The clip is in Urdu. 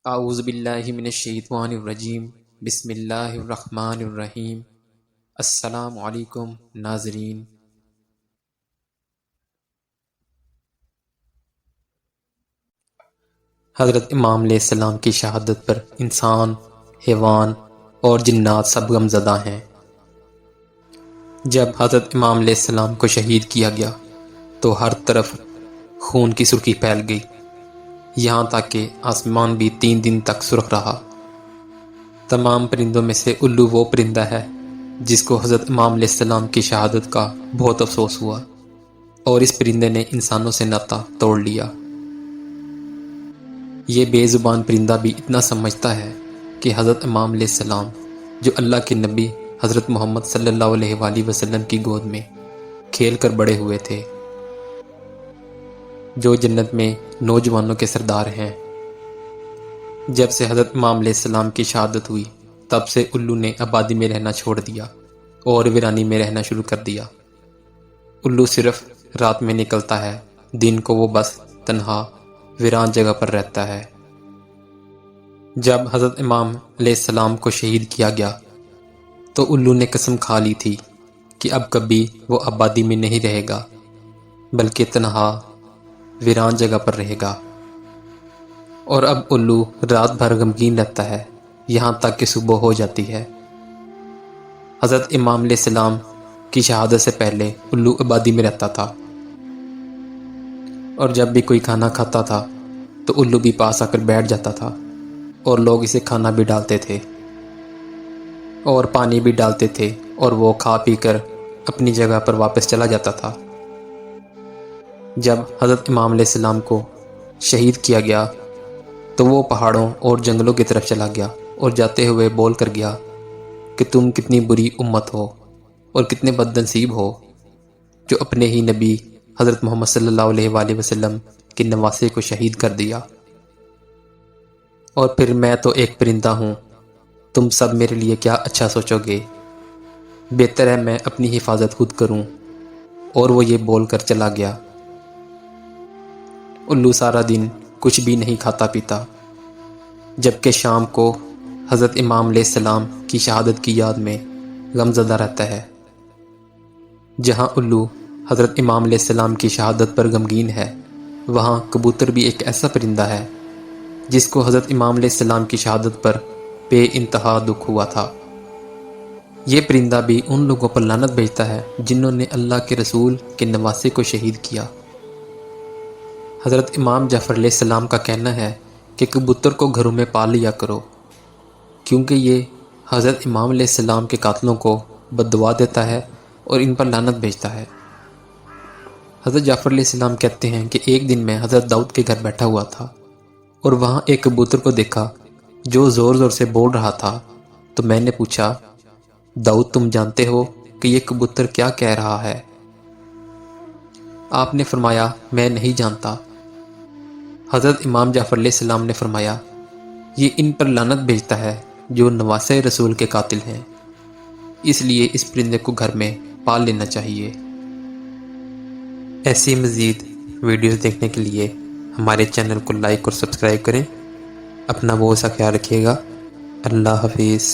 اعوذ باللہ من الشیطان الرجیم بسم اللہ الرحمن الرحیم۔ السلام علیکم ناظرین۔ حضرت امام علیہ السلام کی شہادت پر انسان، حیوان اور جنات سب غمزدہ ہیں۔ جب حضرت امام علیہ السلام کو شہید کیا گیا تو ہر طرف خون کی سرخی پھیل گئی، یہاں تک کہ آسمان بھی 3 دن تک سرخ رہا۔ تمام پرندوں میں سے الو وہ پرندہ ہے جس کو حضرت امام علیہ السلام کی شہادت کا بہت افسوس ہوا، اور اس پرندے نے انسانوں سے ناطہ توڑ لیا۔ یہ بے زبان پرندہ بھی اتنا سمجھتا ہے کہ حضرت امام علیہ السلام جو اللہ کے نبی حضرت محمد صلی اللہ علیہ وآلہ وسلم کی گود میں کھیل کر بڑے ہوئے تھے، جو جنت میں نوجوانوں کے سردار ہیں۔ جب سے حضرت امام علیہ السلام کی شہادت ہوئی تب سے الو نے آبادی میں رہنا چھوڑ دیا اور ویرانی میں رہنا شروع کر دیا۔ الو صرف رات میں نکلتا ہے، دن کو وہ بس تنہا ویران جگہ پر رہتا ہے۔ جب حضرت امام علیہ السلام کو شہید کیا گیا تو الو نے قسم کھا لی تھی کہ اب کبھی وہ آبادی میں نہیں رہے گا، بلکہ تنہا ویران جگہ پر رہے گا۔ اور اب الو رات بھر غمگین رہتا ہے یہاں تک کہ صبح ہو جاتی ہے۔ حضرت امام علیہ السلام کی شہادت سے پہلے الو آبادی میں رہتا تھا، اور جب بھی کوئی کھانا کھاتا تھا تو الو بھی پاس آ کر بیٹھ جاتا تھا، اور لوگ اسے کھانا بھی ڈالتے تھے اور پانی بھی ڈالتے تھے، اور وہ کھا پی کر اپنی جگہ پر واپس چلا جاتا تھا۔ جب حضرت امام علیہ السلام کو شہید کیا گیا تو وہ پہاڑوں اور جنگلوں کی طرف چلا گیا اور جاتے ہوئے بول کر گیا کہ تم کتنی بری امت ہو اور کتنے بد نصیب ہو جو اپنے ہی نبی حضرت محمد صلی اللہ علیہ وآلہ وسلم کے نواسے کو شہید کر دیا۔ اور پھر میں تو ایک پرندہ ہوں، تم سب میرے لیے کیا اچھا سوچو گے، بہتر ہے میں اپنی حفاظت خود کروں۔ اور وہ یہ بول کر چلا گیا۔ الو سارا دن کچھ بھی نہیں کھاتا پیتا، جبکہ شام کو حضرت امام علیہ السلام کی شہادت کی یاد میں غمزدہ رہتا ہے۔ جہاں الو حضرت امام علیہ السلام کی شہادت پر غمگین ہے، وہاں کبوتر بھی ایک ایسا پرندہ ہے جس کو حضرت امام علیہ السلام کی شہادت پر بے انتہا دکھ ہوا تھا۔ یہ پرندہ بھی ان لوگوں پر لعنت بھیجتا ہے جنہوں نے اللہ کے رسول کے نواسے کو شہید کیا۔ حضرت امام جعفر علیہ السلام کا کہنا ہے کہ کبوتر کو گھروں میں پال لیا کرو، کیونکہ یہ حضرت امام علیہ السلام کے قاتلوں کو بد دعا دیتا ہے اور ان پر لعنت بھیجتا ہے۔ حضرت جعفر علیہ السلام کہتے ہیں کہ ایک دن میں حضرت داؤد کے گھر بیٹھا ہوا تھا اور وہاں ایک کبوتر کو دیکھا جو زور زور سے بول رہا تھا، تو میں نے پوچھا، داؤد تم جانتے ہو کہ یہ کبوتر کیا کہہ رہا ہے؟ آپ نے فرمایا، میں نہیں جانتا۔ حضرت امام جعفر علیہ السلام نے فرمایا، یہ ان پر لعنت بھیجتا ہے جو نواسے رسول کے قاتل ہیں، اس لیے اس پرندے کو گھر میں پال لینا چاہیے۔ ایسی مزید ویڈیوز دیکھنے کے لیے ہمارے چینل کو لائک اور سبسکرائب کریں۔ اپنا بہت سا خیال رکھیے گا۔ اللہ حافظ۔